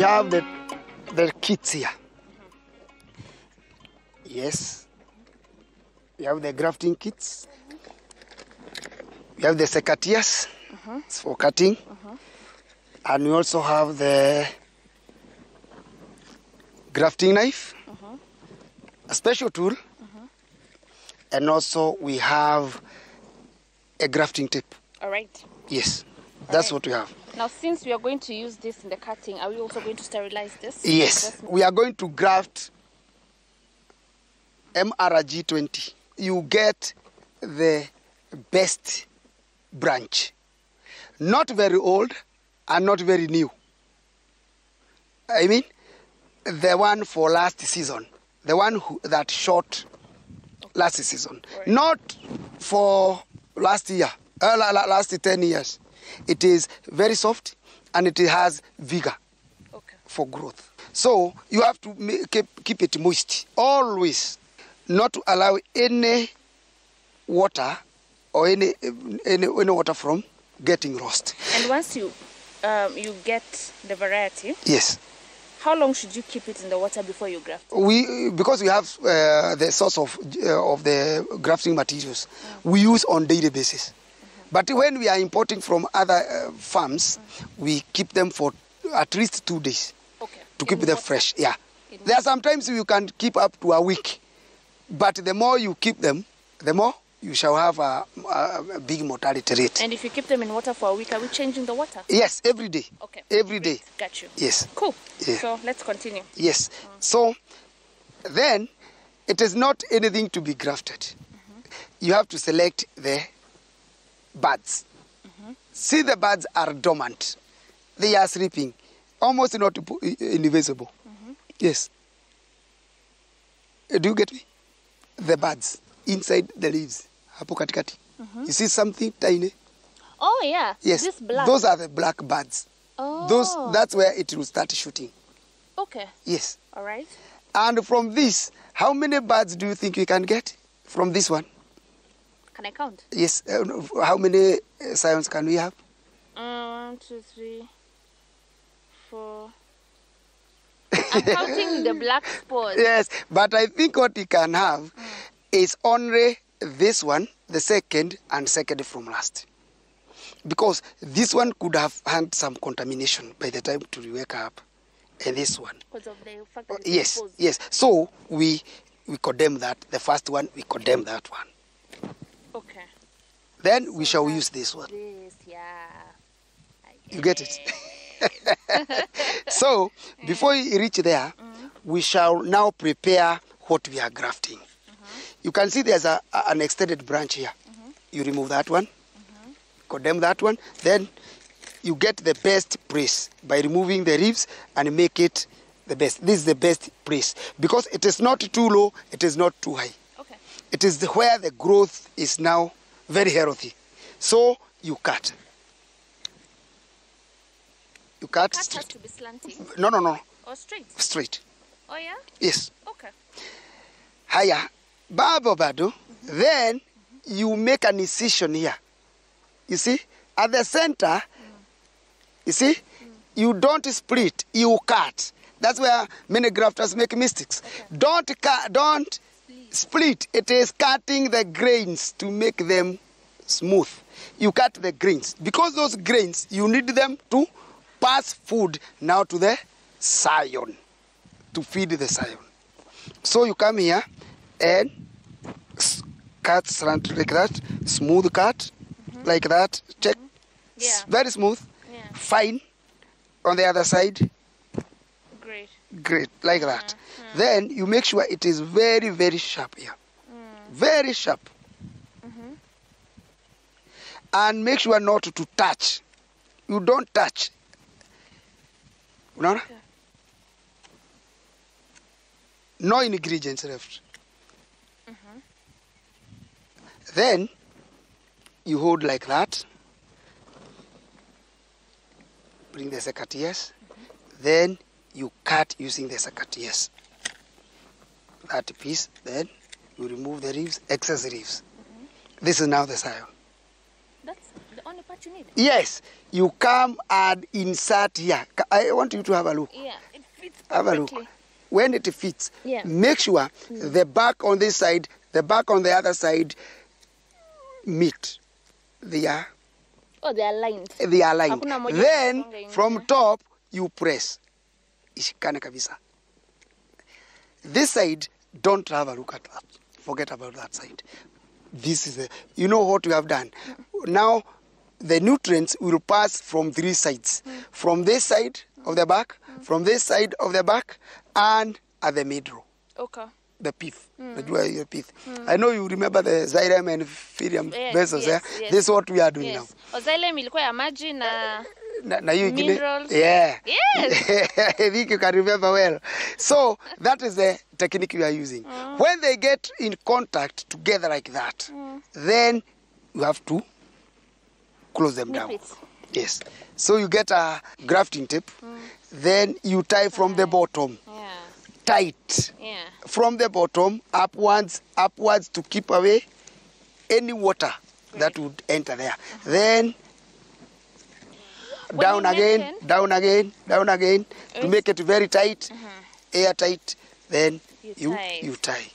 have the kits here. Yes. We have the grafting kits. We have the secateurs for cutting. And we also have the grafting knife, a special tool. And also we have a grafting tape. All right. Yes, that's what we have. Now, since we are going to use this in the cutting, are we also going to sterilize this? Yes, we are going to graft MRG20. You get the best branch. Not very old and not very new. I mean, the one for last season. The one that shot last season. Right. Not for last year, last 10 years. It is very soft and it has vigor for growth. So you have to keep it moist, always. Not to allow any water or any water from getting rust. And once you get the variety, yes. How long should you keep it in the water before you graft? Because we have the source of the grafting materials, we use on daily basis. But when we are importing from other farms, we keep them for at least 2 days to keep them fresh. Yeah, there are sometimes you can keep up to a week, but the more you keep them, the more you shall have a big mortality rate. And if you keep them in water for a week, are we changing the water? Yes, every day. Okay. Every day. Got you. Yes. Cool. Yeah. So let's continue. Yes. So then it is not anything to be grafted. You have to select the buds. See, the buds are dormant. They are sleeping, almost not invisible. Yes. Do you get me? The buds inside the leaves. Hapo katikati. You see something tiny? Oh yeah. Yes. This black. Those are the black buds. Oh. That's where it will start shooting. Okay. Yes. All right. And from this, how many buds do you think you can get from this one? Can I count? Yes. How many scions can we have? 1, 2, 3, 4. I'm counting the black spots. Yes, but I think what you can have is only this one, the second, and second from last. Because this one could have had some contamination by the time to wake up, and this one. Because of the fact that it's yes, exposed. yes. So we condemn that. The first one, we condemn that one. Okay. Then we shall use this one. This, yeah. You get it? So before you reach there, we shall now prepare what we are grafting. You can see there's an extended branch here. You remove that one, condemn that one, then you get the best place by removing the ribs and make it the best. This is the best place because it is not too low, it is not too high. Okay. It is where the growth is now very healthy. So you cut. You cut. The cut has to be slanting? No. Or straight? Straight. Oh yeah? Yes. Okay. Haya. Bado. Then you make an incision here. You see? At the center, you see? You don't split, you cut. That's where many grafters make mistakes. Okay. Don't split. It is cutting the grains to make them smooth. You cut the grains. Because those grains, you need them to pass food now to the scion, to feed the scion. So you come here and cut slant like that, smooth cut, like that. Check. Yeah. Very smooth. Yeah. Fine. On the other side. Great, like that. Then you make sure it is very, very sharp here. Very sharp. And make sure not to touch. You don't touch. No? Okay. No ingredients left. Then you hold like that. Bring the secateurs. Then you cut using the secateurs. That piece. Then you remove the ribs, excess ribs. This is now the scion. That's the only part what you need? Yes, you come and insert here. I want you to have a look. Yeah, it fits Have a perfectly. look. When it fits, Yeah. make sure the back on this side, the back on the other side meet. They are Oh, they are aligned. aligned. Hakuna moja Then kusonga ingine. from top you press. Ishikane kabisa. This side, don't have a look at that. Forget about that side. This is you know what we have done. Now the nutrients will pass from 3 sides. From this side of the back, from this side of the back, and at the middle. Okay. The pith. The pith. I know you remember the xylem and phyllium vessels. yes. This is what we are doing now. Xylem ilikuwa ya maji na you minerals. Yeah. Yes. I think you can remember well. So that is the technique we are using. When they get in contact together like that, then you have to close them down. It. Yes. So you get a grafting tape. Then you tie from the bottom. Yeah. Tight. Yeah. From the bottom upwards to keep away any water that would enter there. Then down again, down again, down again to make it very tight, airtight. Then you tie.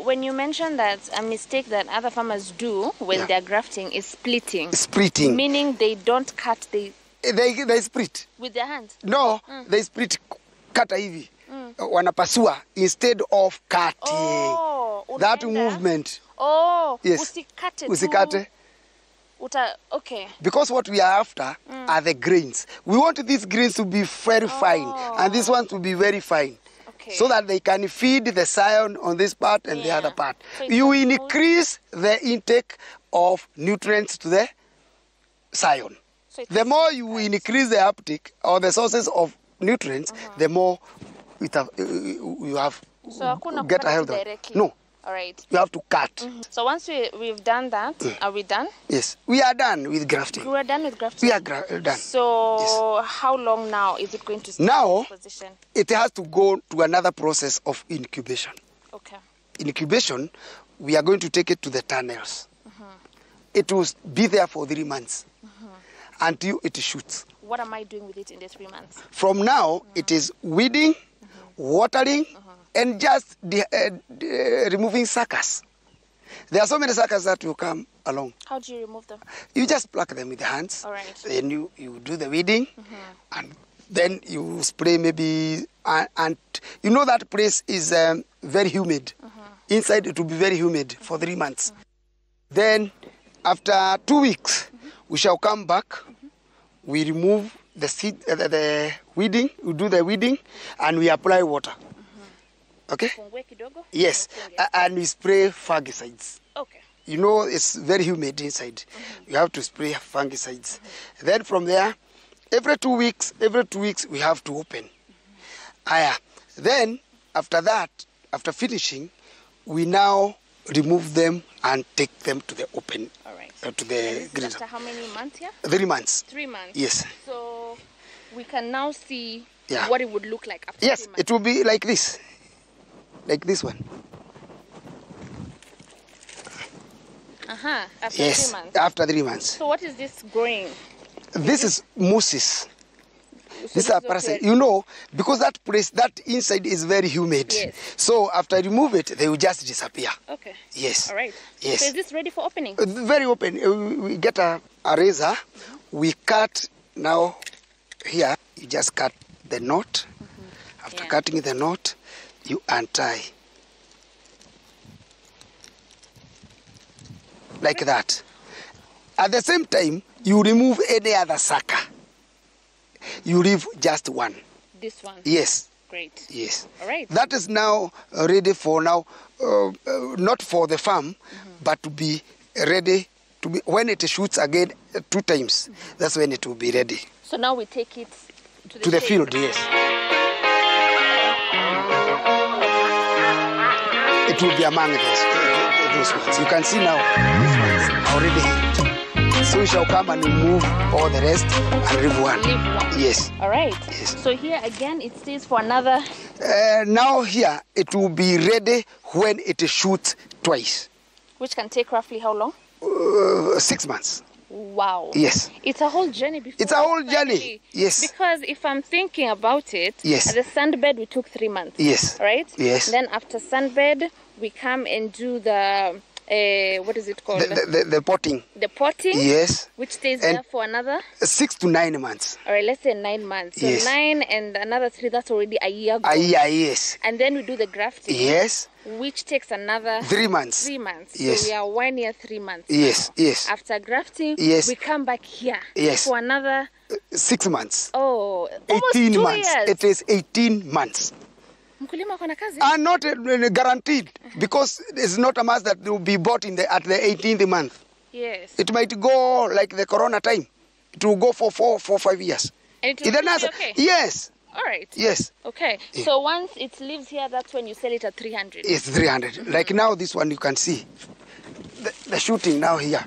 When you mentioned that a mistake that other farmers do when they're grafting is splitting. Splitting. Meaning they don't cut, they split. with their hands. No, they split kata hivi. Wanapasua instead of cutting. Oh, that unaenda. movement. Oh, Yes. usikate. Usikate. Okay. Because what we are after are the grains. We want these grains to be very fine and this one to be very fine. Okay. So that they can feed the scion on this part and the other part. So you increase the intake of nutrients to the scion. So The more you increase the uptake or the sources of nutrients, the more you have So hakuna get a kukata health. directly. No, All right. you have to cut. So once we've done that, are we done? Yes, we are done with grafting. We are done with grafting. We are done. So how long now is it going to stay Now, in this position? it has to go to another process of incubation. Okay. In incubation, we are going to take it to the tunnels. It will be there for 3 months until it shoots. What am I doing with it in the 3 months? From now, it is weeding, watering, and just removing suckers. There are so many suckers that will come along. How do you remove them? You just pluck them with the hands. All right. Then you do the weeding, and then you spray maybe, and you know that place is very humid. Inside it will be very humid for 3 months. Then after 2 weeks, we shall come back. We remove the seed, the weeding. We do the weeding, and we apply water. Okay. Fungue kidogo? Yes, and we spray fungicides. Okay. You know it's very humid inside. You have to spray fungicides. Then from there, every 2 weeks, we have to open. Then after that, after finishing, we now remove them and take them to the open. All right. To the green. After how many months here? 3 months. 3 months. Yes. So we can now see Yeah. what it would look like after Yes, 3 months. it will be like this. Like this one. After Yes, 3 months. after 3 months. So what is this growing? This is mousses. So These are this is parasites. okay. You know, because that place, that inside is very humid. Yes. So after I remove it, they will just disappear. Okay. Yes. All right. Yes. So is this ready for opening? Very open. We get a razor. We cut now here. You just cut the knot. After cutting the knot, you untie. Like that. At the same time, you remove any other sucker. You leave just one. This one? Yes. Great. Yes. All right. That is now ready for now, not for the farm, but to be ready to be when it shoots again 2 times. That's when it will be ready. So now we take it To the field. field, yes. It will be among those ones. You can see now, these ones are already hit. So we shall come and remove all the rest and leave one. Leave one. Yes. All right. Yes. So here again, it stays for another. Now here, it will be ready when it shoots twice. Which can take roughly how long? 6 months. Wow. Yes. It's a whole journey before. It's a whole finally- journey. Yes. Because if I'm thinking about it, Yes. at the sunbed we took 3 months. Yes. Right? Yes. Then after sunbed, we come and do the, what is it called? The potting. The potting. Yes. Which stays And- there for another, 6 to 9 months. all right, let's say 9 months. So Yes. 9 and another 3, that's already a year ago. Yes. And then we do the grafting. Yes. Which takes another 3 months. 3 months. Yes. So we are 1 year, 3 months. Yes. now. Yes. After grafting, Yes. we come back here Yes. for another 6 months. almost 18 2 months. years. It is 18 months. Mkulima ako na kazi? Are not guaranteed because it's not a must that will be bought at the 18th month. Yes. It might go like the corona time. It will go for 5 years. And it will Is that still be nice? okay? Yes. All right. Yes. Okay. Yeah. So once it lives here, that's when you sell it at 300. It's 300. Like now, this one you can see. The shooting now here.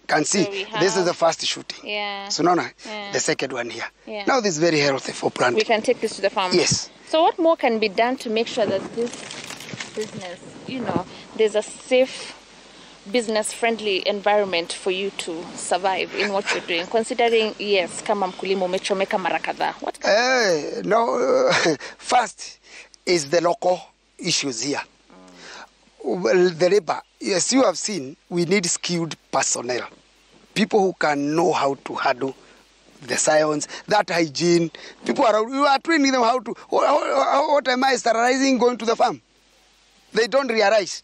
Can see. So we This is have- the first shooting. Yeah. So now, Yeah. the second one here. Yeah. Now this is very healthy for We planting. can take this to the farm. Yes. So what more can be done to make sure that this business, there's a safe, business-friendly environment for you to survive in what you're doing? Considering, yes, kama mkulima umechomeka mara kadhaa. What? First is the local issues here. Well, the labor, as you have seen, we need skilled personnel. People who can know how to handle the science, that hygiene. You are training them how to, what am I sterilizing going to the farm? They don't realize.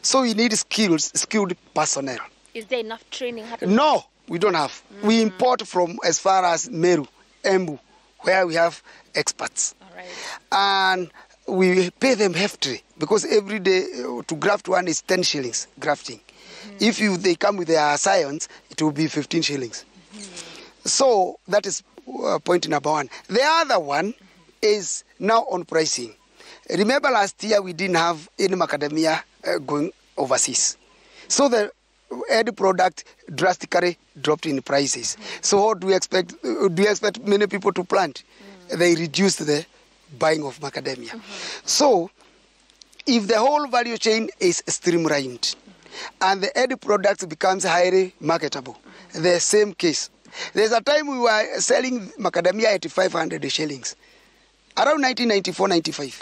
So we need skilled personnel. Is there enough training happening? No, we don't have. We import from as far as Meru, Embu, where we have experts. All right. And we pay them heftily because every day to graft one is 10 shillings grafting. If they come with their science, it will be 15 shillings. So that is point number one. The other one is now on pricing. Remember last year we didn't have any macadamia going overseas. So the end product drastically dropped in prices. So what do we expect? Do you expect many people to plant? They reduced the buying of macadamia. So if the whole value chain is streamlined and the end product becomes highly marketable, the same case. There's a time we were selling macadamia at 500 shillings. Around 1994-95.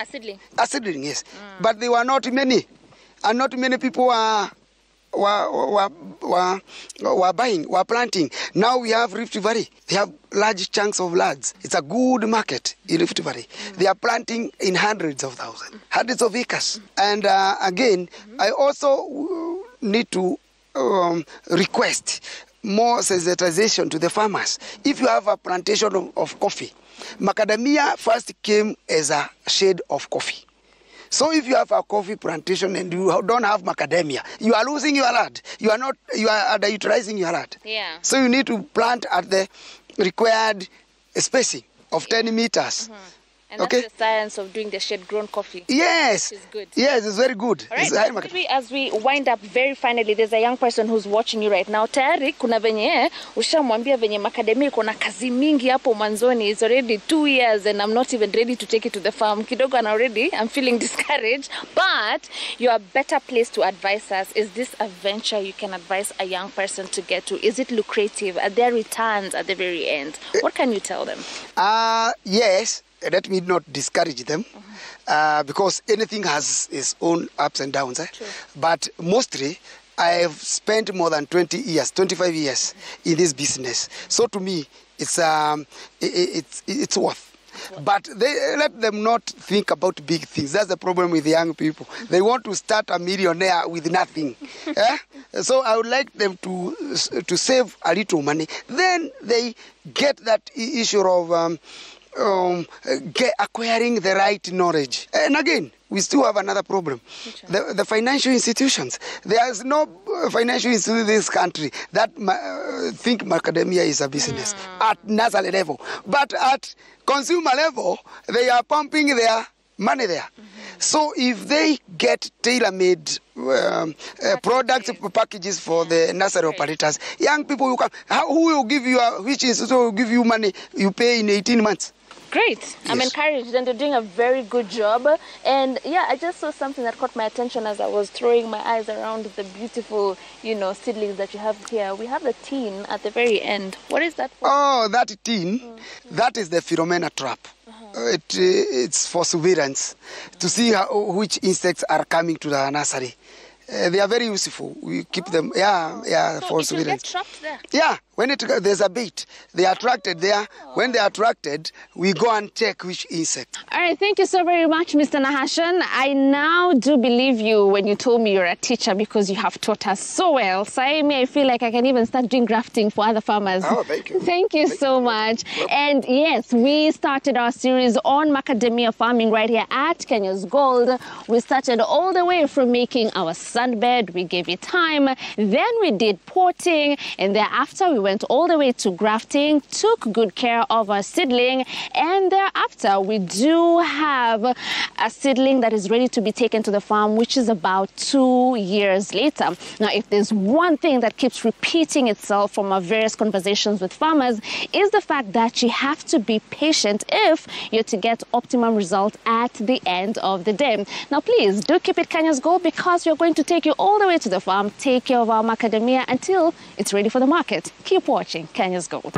A seedling, yes. But there were not many. And not many people were buying, were planting. Now we have Rift Valley. They have large chunks of lands. It's a good market in Rift Valley. They are planting in hundreds of thousands, hundreds of acres. And again, I also need to request more sensitization to the farmers. If you have a plantation of coffee, macadamia first came as a shade of coffee. So if you have a coffee plantation and you don't have macadamia, you are losing your land. You are underutilizing your land. Yeah. So you need to plant at the required spacing of 10 meters. And that's the science of doing the shade-grown coffee. Yes. Which is good. Yes, it's very good. All right, It's high maybe as we wind up very finally, there's a young person who's watching you right now. Tayari kuna venye ushamwambia venye macadamia iko na kazi mingi hapo mwanzoni. It's already 2 years and I'm not even ready to take it to the farm. Kidogo and already I'm feeling discouraged. But you're a better place to advise us. Is this a venture you can advise a young person to get to? Is it lucrative? Are there returns at the very end? What can you tell them? Yes. Let me not discourage them because anything has its own ups and downs. But mostly, I have spent more than 20 years, 25 years in this business. So to me, it's worth. But let them not think about big things. That's the problem with the young people. They want to start a millionaire with nothing. So I would like them to save a little money. Then they get that issue of acquiring the right knowledge. And again, we still have another problem. The financial institutions. There's no financial institution in this country that think macadamia is a business at nursery level. But at consumer level, they are pumping their money there. So if they get tailor-made products, packages for the nursery operators, young people, who will give you, which institution will give you money you pay in 18 months? great. I'm Yes. encouraged, and you're doing a very good job. And yeah, I just saw something that caught my attention as I was throwing my eyes around the beautiful, seedlings that you have here. We have the tin at the very end. What is that for? Oh, that tin, that is the Philomena trap. It's for surveillance to see which insects are coming to the nursery. They are very useful. We keep them, for So it will get surveillance. trapped there? Yeah, when there's a bait, they are attracted there. When they are attracted, we go and check which insect. All right, thank you so very much, Mr. Nahashan. I now do believe you when you told me you're a teacher because you have taught us so well. So I feel like I can even start doing grafting for other farmers. Oh, thank you. Thank you so much. And yes, we started our series on macadamia farming right here at Kenya's Gold. We started all the way from making our sunbed. We gave it time. Then we did potting, and thereafter we went all the way to grafting, took good care of our seedling, and thereafter we do have a seedling that is ready to be taken to the farm, which is about 2 years later. Now, if there's one thing that keeps repeating itself from our various conversations with farmers, is the fact that you have to be patient if you're to get optimum results at the end of the day. Now, please do keep it Kenya's Gold, because we're going to take you all the way to the farm, take care of our macadamia until it's ready for the market. Keep watching Kenya's Gold.